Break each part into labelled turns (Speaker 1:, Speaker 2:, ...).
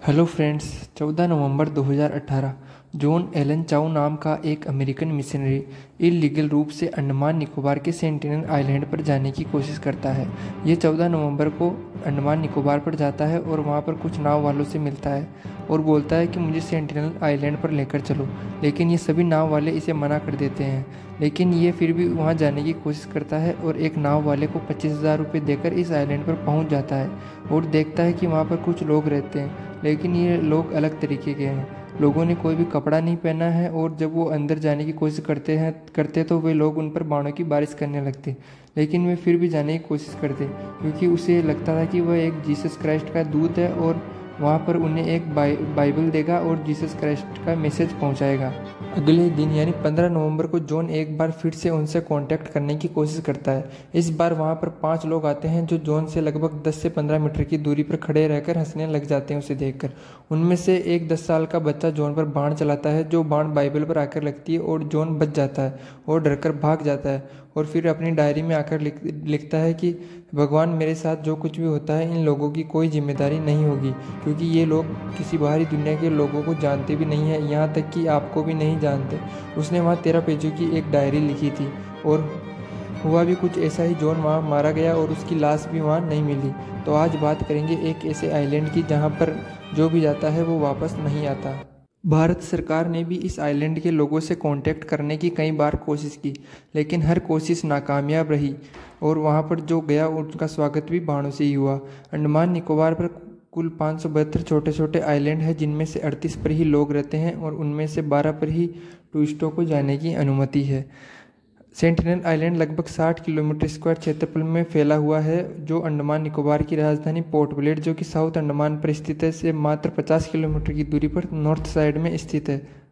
Speaker 1: Hello friends, 14 नवंबर 2018 John Allen चाउ नाम का एक अमेरिकन मिशनरी इलीगल रूप से अंडमान निकोबार के सेंटिनल आइलैंड पर जाने की कोशिश करता है। ये 14 नवंबर को अंडमान निकोबार पर जाता है और वहाँ पर कुछ नाव वालों से मिलता है और बोलता है कि मुझे सेंटिनल आइलैंड पर लेकर चलो, लेकिन ये सभी नाव वाले इसे मना कर देते हैं। लेकिन ये फिर भी वहाँ जाने की कोशिश करता है और एक नाव वाले को 25,000 रुपये देकर इस आइलैंड पर पहुँच जाता है और देखता है कि वहाँ पर कुछ लोग रहते हैं, लेकिन ये लोग अलग तरीके के हैं। लोगों ने कोई भी कपड़ा नहीं पहना है और जब वो अंदर जाने की कोशिश करते तो वे लोग उन पर बाणों की बारिश करने लगते, लेकिन वे फिर भी जाने की कोशिश करते क्योंकि उसे लगता था कि वह एक जीसस क्राइस्ट का दूत है और वहाँ पर उन्हें एक बाइबल देगा और जीसस क्राइस्ट का मैसेज पहुँचाएगा। अगले दिन यानी 15 नवंबर को जॉन एक बार फिर से उनसे कांटेक्ट करने की कोशिश करता है। इस बार वहाँ पर 5 लोग आते हैं जो जॉन से लगभग 10 से 15 मीटर की दूरी पर खड़े रहकर हंसने लग जाते हैं उसे देखकर। उनमें से एक 10 साल का बच्चा जॉन पर बाण चलाता है, जो बाण बाइबल पर आकर लगती है और जॉन बच जाता है और डरकर भाग जाता है और फिर अपनी डायरी में आकर लिखता है कि भगवान, मेरे साथ जो कुछ भी होता है इन लोगों की कोई जिम्मेदारी नहीं होगी, क्योंकि ये लोग किसी बाहरी दुनिया के लोगों को जानते भी नहीं है, यहाँ तक कि आपको भी नहीं जानते। उसने वहाँ 13 पेजों की एक डायरी लिखी थी और हुआ भी कुछ ऐसा ही। जॉन वहाँ मारा गया और उसकी लाश भी वहाँ नहीं मिली। तो आज बात करेंगे एक ऐसे आइलैंड की जहाँ पर जो भी जाता है वो वापस नहीं आता। भारत सरकार ने भी इस आइलैंड के लोगों से कांटेक्ट करने की कई बार कोशिश की, लेकिन हर कोशिश नाकामयाब रही और वहाँ पर जो गया उनका स्वागत भी बाणों से ही हुआ। अंडमान निकोबार पर कुल 572 छोटे छोटे आइलैंड हैं, जिनमें से 38 पर ही लोग रहते हैं और उनमें से 12 पर ही टूरिस्टों को जाने की अनुमति है। सेंटिनल आइलैंड लगभग 60 किलोमीटर स्क्वायर क्षेत्रफल में फैला हुआ है, जो अंडमान निकोबार की राजधानी पोर्ट ब्लेयर, जो कि साउथ अंडमान पर स्थित है, से मात्र 50 किलोमीटर की दूरी पर नॉर्थ साइड में स्थित है।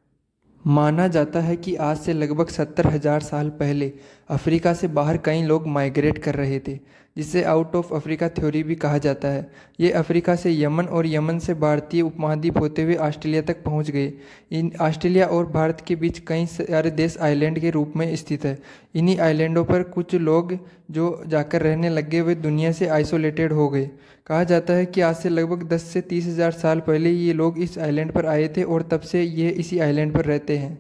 Speaker 1: माना जाता है कि आज से लगभग 70,000 साल पहले अफ्रीका से बाहर कई लोग माइग्रेट कर रहे थे, जिसे आउट ऑफ अफ्रीका थ्योरी भी कहा जाता है। ये अफ्रीका से यमन और यमन से भारतीय उपमहाद्वीप होते हुए ऑस्ट्रेलिया तक पहुंच गए। इन ऑस्ट्रेलिया और भारत के बीच कई सारे देश आइलैंड के रूप में स्थित है। इन्हीं आइलैंडों पर कुछ लोग जो जाकर रहने लगे वे दुनिया से आइसोलेटेड हो गए। कहा जाता है कि आज से लगभग 10 से 30,000 साल पहले ये लोग इस आइलैंड पर आए थे और तब से ये इसी आइलैंड पर रहते हैं।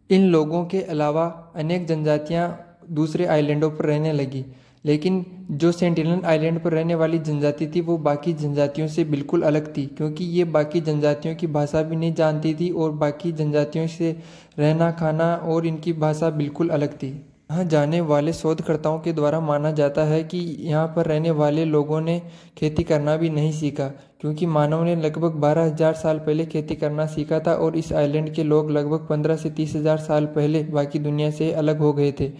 Speaker 1: इन लोगों के अलावा अनेक जनजातियां दूसरे आइलैंडों पर रहने लगी, लेकिन जो सेंटिनल आइलैंड पर रहने वाली जनजाति थी वो बाकी जनजातियों से बिल्कुल अलग थी, क्योंकि ये बाकी जनजातियों की भाषा भी नहीं जानती थी और बाकी जनजातियों से रहना खाना और इनकी भाषा बिल्कुल अलग थी। यहाँ जाने वाले शोधकर्ताओं के द्वारा माना जाता है कि यहाँ पर रहने वाले लोगों ने खेती करना भी नहीं सीखा, क्योंकि मानव ने लगभग 12,000 साल पहले खेती करना सीखा था और इस आइलैंड के लोग लगभग 15 से 30,000 साल पहले बाकी दुनिया से अलग हो गए थे।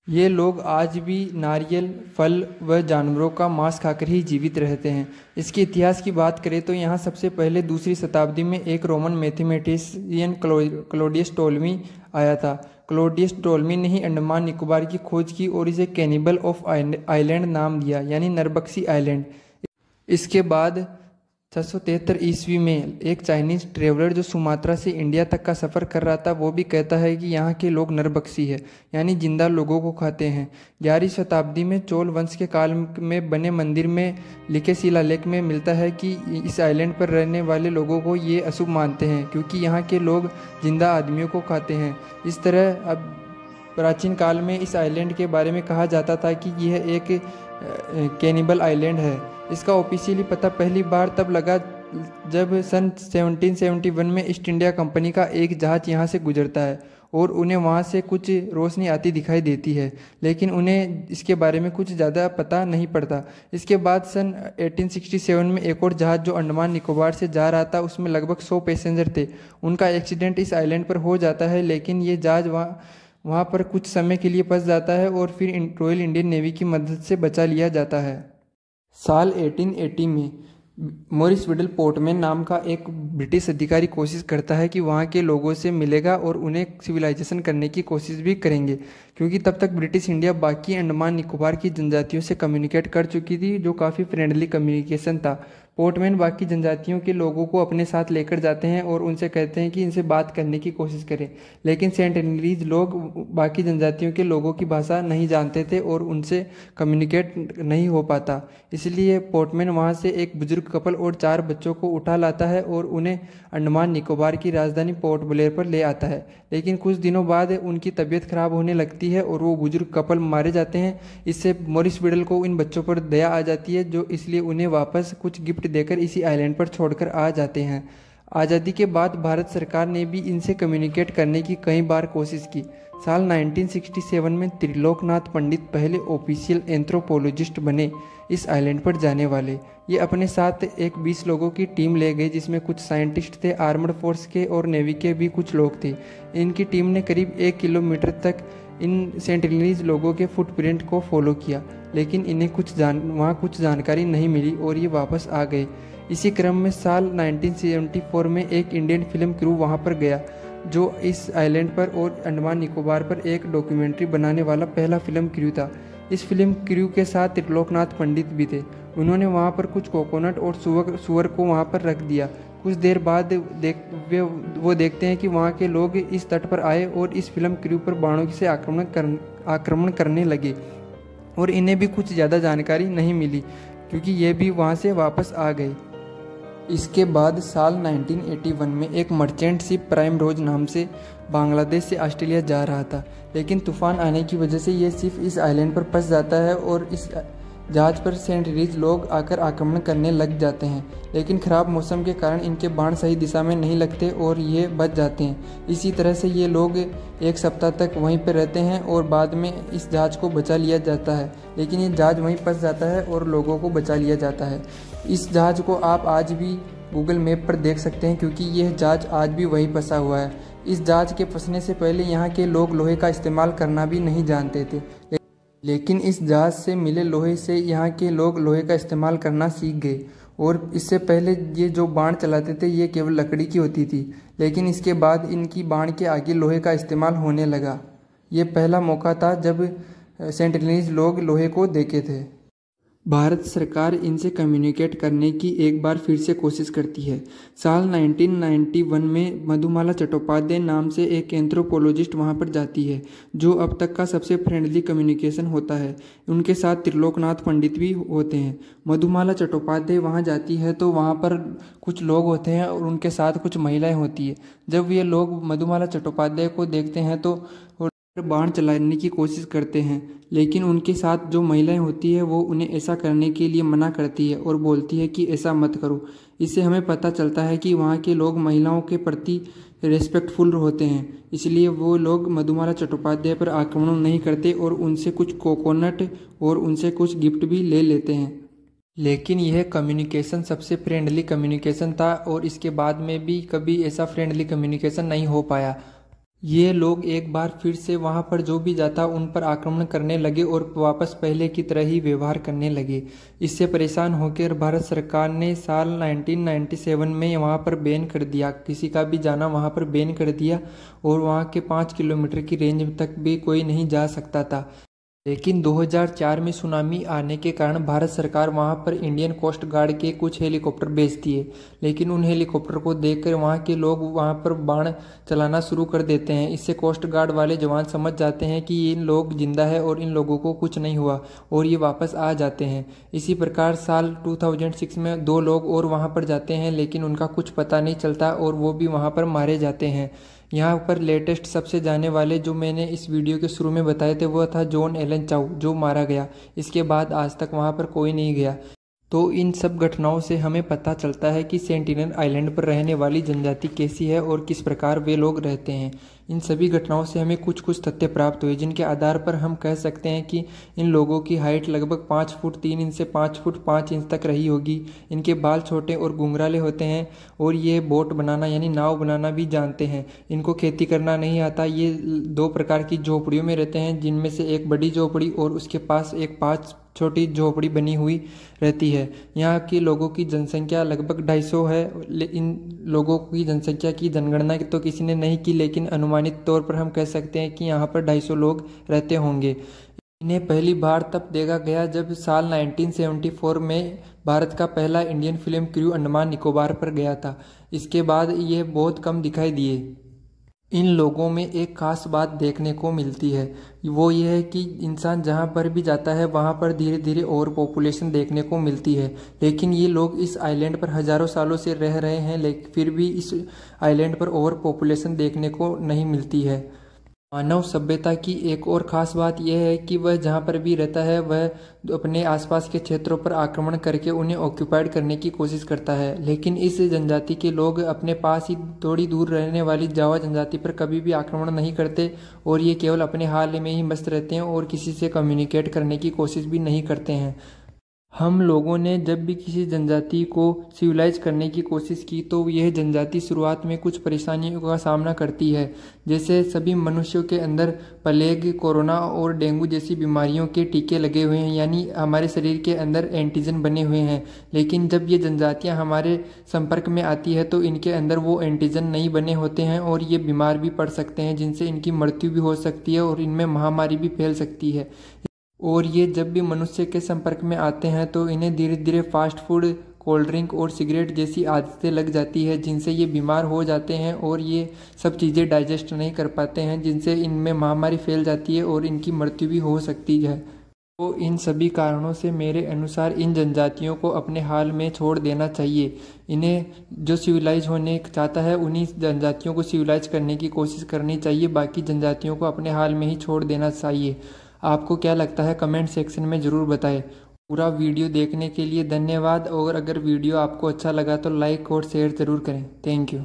Speaker 1: ये लोग आज भी नारियल, फल व जानवरों का मांस खाकर ही जीवित रहते हैं। इसके इतिहास की बात करें तो यहाँ सबसे पहले 2री शताब्दी में एक रोमन मैथमेटिशियन क्लौडियस टोलेमी आया था। क्लौडियस टोलेमी ने ही अंडमान निकोबार की खोज की और इसे कैनिबल ऑफ आइलैंड नाम दिया, यानी नरभक्षी आइलैंड। इसके बाद 673 ईस्वी में एक चाइनीज ट्रेवलर जो सुमात्रा से इंडिया तक का सफ़र कर रहा था, वो भी कहता है कि यहाँ के लोग नरभक्षी है, यानी जिंदा लोगों को खाते हैं। 11वीं शताब्दी में चोल वंश के काल में बने मंदिर में लिखे शिलालेख में मिलता है कि इस आइलैंड पर रहने वाले लोगों को ये अशुभ मानते हैं, क्योंकि यहाँ के लोग जिंदा आदमियों को खाते हैं। इस तरह अब प्राचीन काल में इस आइलैंड के बारे में कहा जाता था कि यह एक कैनिबल आइलैंड है। इसका ऑफिशियली पता पहली बार तब लगा जब सन 1771 में ईस्ट इंडिया कंपनी का एक जहाज यहाँ से गुजरता है और उन्हें वहाँ से कुछ रोशनी आती दिखाई देती है, लेकिन उन्हें इसके बारे में कुछ ज़्यादा पता नहीं पड़ता। इसके बाद सन 1867 में एक और जहाज़ जो अंडमान निकोबार से जा रहा था, उसमें लगभग 100 पैसेंजर थे। उनका एक्सीडेंट इस आइलैंड पर हो जाता है, लेकिन ये जहाज़ वहाँ पर कुछ समय के लिए फंस जाता है और फिर रॉयल इंडियन नेवी की मदद से बचा लिया जाता है। साल 1880 में मॉरिस विडल पोर्टमैन नाम का एक ब्रिटिश अधिकारी कोशिश करता है कि वहाँ के लोगों से मिलेगा और उन्हें सिविलाइजेशन करने की कोशिश भी करेंगे, क्योंकि तब तक ब्रिटिश इंडिया बाकी अंडमान निकोबार की जनजातियों से कम्युनिकेट कर चुकी थी, जो काफ़ी फ्रेंडली कम्युनिकेशन था। पोर्टमैन बाकी जनजातियों के लोगों को अपने साथ लेकर जाते हैं और उनसे कहते हैं कि इनसे बात करने की कोशिश करें, लेकिन सेंटिनलीज लोग बाकी जनजातियों के लोगों की भाषा नहीं जानते थे और उनसे कम्युनिकेट नहीं हो पाता। इसलिए पोर्टमैन वहाँ से एक बुजुर्ग कपल और 4 बच्चों को उठा लाता है और उन्हें अंडमान निकोबार की राजधानी पोर्ट ब्लेयर पर ले आता है। लेकिन कुछ दिनों बाद उनकी तबीयत खराब होने लगती है और वो बुजुर्ग कपल मारे जाते हैं। इससे मॉरिस बिडल को इन बच्चों पर दया आ जाती है, जो इसलिए उन्हें वापस कुछ गिफ्ट देकर इसी आइलैंड पर छोड़कर आ जाते हैं। आज़ादी के बाद भारत सरकार ने भी इनसे कम्युनिकेट करने की कई बार कोशिश की। साल 1967 में त्रिलोकनाथ पंडित पहले ऑफिशियल एंथ्रोपोलॉजिस्ट बने इस आइलैंड पर जाने वाले। ये अपने साथ एक 20 लोगों की टीम ले गए, जिसमें कुछ साइंटिस्ट थे, आर्मड फोर्स के और नेवी के भी कुछ लोग थे। इनकी टीम ने करीब 1 किलोमीटर तक इन सेंटिनलीज लोगों के फुटप्रिंट को फॉलो किया, लेकिन इन्हें वहाँ कुछ जानकारी नहीं मिली और ये वापस आ गए। इसी क्रम में साल 1974 में एक इंडियन फिल्म क्रू वहाँ पर गया, जो इस आइलैंड पर और अंडमान निकोबार पर एक डॉक्यूमेंट्री बनाने वाला पहला फिल्म क्रू था। इस फिल्म क्रू के साथ त्रिलोकनाथ पंडित भी थे। उन्होंने वहाँ पर कुछ कोकोनट और सुअर को वहाँ पर रख दिया। कुछ देर बाद वो देखते हैं कि वहाँ के लोग इस तट पर आए और इस फिल्म क्रू पर बाणों से आक्रमण करने लगे और इन्हें भी कुछ ज़्यादा जानकारी नहीं मिली, क्योंकि ये भी वहाँ से वापस आ गए। इसके बाद साल 1981 में एक मर्चेंट शिप प्राइम रोज नाम से बांग्लादेश से ऑस्ट्रेलिया जा रहा था, लेकिन तूफान आने की वजह से ये शिप इस आइलैंड पर फंस जाता है और इस जहाज पर सेंटिनलीज लोग आकर आक्रमण करने लग जाते हैं, लेकिन ख़राब मौसम के कारण इनके बाण सही दिशा में नहीं लगते और ये बच जाते हैं। इसी तरह से ये लोग 1 सप्ताह तक वहीं पर रहते हैं और बाद में इस जहाज को बचा लिया जाता है, लेकिन ये जहाज वहीं फंस जाता है और लोगों को बचा लिया जाता है। इस जहाज को आप आज भी गूगल मैप पर देख सकते हैं, क्योंकि यह जहाज आज भी वहीं फंसा हुआ है। इस जहाज के फंसने से पहले यहाँ के लोग लोहे का इस्तेमाल करना भी नहीं जानते थे, लेकिन इस जहाज से मिले लोहे से यहाँ के लोग लोहे का इस्तेमाल करना सीख गए। और इससे पहले ये जो बाण चलाते थे ये केवल लकड़ी की होती थी, लेकिन इसके बाद इनकी बाण के आगे लोहे का इस्तेमाल होने लगा। ये पहला मौका था जब सेंटिनलीज लोग लोहे को देखे थे। भारत सरकार इनसे कम्युनिकेट करने की एक बार फिर से कोशिश करती है। साल 1991 में मधुमाला चट्टोपाध्याय नाम से एक एंथ्रोपोलॉजिस्ट वहां पर जाती है, जो अब तक का सबसे फ्रेंडली कम्युनिकेशन होता है। उनके साथ त्रिलोकनाथ पंडित भी होते हैं। मधुमाला चट्टोपाध्याय वहां जाती है तो वहां पर कुछ लोग होते हैं और उनके साथ कुछ महिलाएं होती है। जब ये लोग मधुमाला चट्टोपाध्याय को देखते हैं तो बाण चलाने की कोशिश करते हैं, लेकिन उनके साथ जो महिलाएं होती है वो उन्हें ऐसा करने के लिए मना करती है और बोलती है कि ऐसा मत करो। इससे हमें पता चलता है कि वहाँ के लोग महिलाओं के प्रति रेस्पेक्टफुल होते हैं, इसलिए वो लोग मधुमाला चट्टोपाध्याय पर आक्रमण नहीं करते और उनसे कुछ कोकोनट और उनसे कुछ गिफ्ट भी ले लेते हैं। लेकिन यह कम्युनिकेशन सबसे फ्रेंडली कम्युनिकेशन था और इसके बाद में भी कभी ऐसा फ्रेंडली कम्युनिकेशन नहीं हो पाया। ये लोग एक बार फिर से वहां पर जो भी जाता उन पर आक्रमण करने लगे और वापस पहले की तरह ही व्यवहार करने लगे। इससे परेशान होकर भारत सरकार ने साल 1997 में वहां पर बैन कर दिया, किसी का भी जाना वहां पर बैन कर दिया और वहां के 5 किलोमीटर की रेंज तक भी कोई नहीं जा सकता था। लेकिन 2004 में सुनामी आने के कारण भारत सरकार वहां पर इंडियन कोस्ट गार्ड के कुछ हेलीकॉप्टर भेजती है, लेकिन उन हेलीकॉप्टर को देखकर वहां के लोग वहां पर बाण चलाना शुरू कर देते हैं। इससे कोस्ट गार्ड वाले जवान समझ जाते हैं कि इन लोग जिंदा है और इन लोगों को कुछ नहीं हुआ और ये वापस आ जाते हैं। इसी प्रकार साल 2006 में 2 लोग और वहां पर जाते हैं, लेकिन उनका कुछ पता नहीं चलता और वो भी वहां पर मारे जाते हैं। यहाँ पर लेटेस्ट सबसे जाने वाले जो मैंने इस वीडियो के शुरू में बताए थे वो था जॉन एलन चाउ, जो मारा गया। इसके बाद आज तक वहाँ पर कोई नहीं गया। तो इन सब घटनाओं से हमें पता चलता है कि सेंटिनल आइलैंड पर रहने वाली जनजाति कैसी है और किस प्रकार वे लोग रहते हैं। इन सभी घटनाओं से हमें कुछ तथ्य प्राप्त हुए, जिनके आधार पर हम कह सकते हैं कि इन लोगों की हाइट लगभग 5 फुट 3 इंच से 5 फुट 5 इंच तक रही होगी। इनके बाल छोटे और घुंघराले होते हैं और ये बोट बनाना यानी नाव बनाना भी जानते हैं। इनको खेती करना नहीं आता। ये 2 प्रकार की झोपड़ियों में रहते हैं, जिनमें से एक बड़ी झोपड़ी और उसके पास एक 5 छोटी झोपड़ी बनी हुई रहती है। यहाँ के लोगों की जनसंख्या लगभग 250 है। इन लोगों की जनसंख्या की जनगणना तो किसी ने नहीं की, लेकिन अनुमानित तौर पर हम कह सकते हैं कि यहाँ पर 250 लोग रहते होंगे। इन्हें पहली बार तब देखा गया जब साल 1974 में भारत का पहला Indian film crew Andaman Nicobar पर गया था। इसके बाद ये बहुत कम दिखाई दिए। इन लोगों में एक खास बात देखने को मिलती है, वो ये है कि इंसान जहाँ पर भी जाता है वहाँ पर धीरे धीरे और पॉपुलेशन देखने को मिलती है। लेकिन ये लोग इस आइलैंड पर हजारों सालों से रह रहे हैं, लेकिन फिर भी इस आइलैंड पर ओवर पॉपुलेशन देखने को नहीं मिलती है। मानव सभ्यता की एक और ख़ास बात यह है कि वह जहाँ पर भी रहता है वह अपने आसपास के क्षेत्रों पर आक्रमण करके उन्हें ऑक्यूपाइड करने की कोशिश करता है। लेकिन इस जनजाति के लोग अपने पास ही थोड़ी दूर रहने वाली जावा जनजाति पर कभी भी आक्रमण नहीं करते और ये केवल अपने हाल में ही मस्त रहते हैं और किसी से कम्युनिकेट करने की कोशिश भी नहीं करते हैं। हम लोगों ने जब भी किसी जनजाति को सिविलाइज करने की कोशिश की तो यह जनजाति शुरुआत में कुछ परेशानियों का सामना करती है। जैसे सभी मनुष्यों के अंदर प्लेग, कोरोना और डेंगू जैसी बीमारियों के टीके लगे हुए हैं, यानी हमारे शरीर के अंदर एंटीजन बने हुए हैं। लेकिन जब ये जनजातियां हमारे संपर्क में आती है तो इनके अंदर वो एंटीजन नहीं बने होते हैं और ये बीमार भी पड़ सकते हैं, जिनसे इनकी मृत्यु भी हो सकती है और इनमें महामारी भी फैल सकती है। और ये जब भी मनुष्य के संपर्क में आते हैं तो इन्हें धीरे धीरे फास्ट फूड, कोल्ड ड्रिंक और सिगरेट जैसी आदतें लग जाती है, जिनसे ये बीमार हो जाते हैं और ये सब चीज़ें डाइजेस्ट नहीं कर पाते हैं, जिनसे इनमें महामारी फैल जाती है और इनकी मृत्यु भी हो सकती है। तो इन सभी कारणों से मेरे अनुसार इन जनजातियों को अपने हाल में छोड़ देना चाहिए। इन्हें जो सिविलाइज होने चाहता है उन्हीं जनजातियों को सिविलाइज करने की कोशिश करनी चाहिए, बाकी जनजातियों को अपने हाल में ही छोड़ देना चाहिए। आपको क्या लगता है कमेंट सेक्शन में ज़रूर बताएं। पूरा वीडियो देखने के लिए धन्यवाद और अगर वीडियो आपको अच्छा लगा तो लाइक और शेयर ज़रूर करें। Thank you.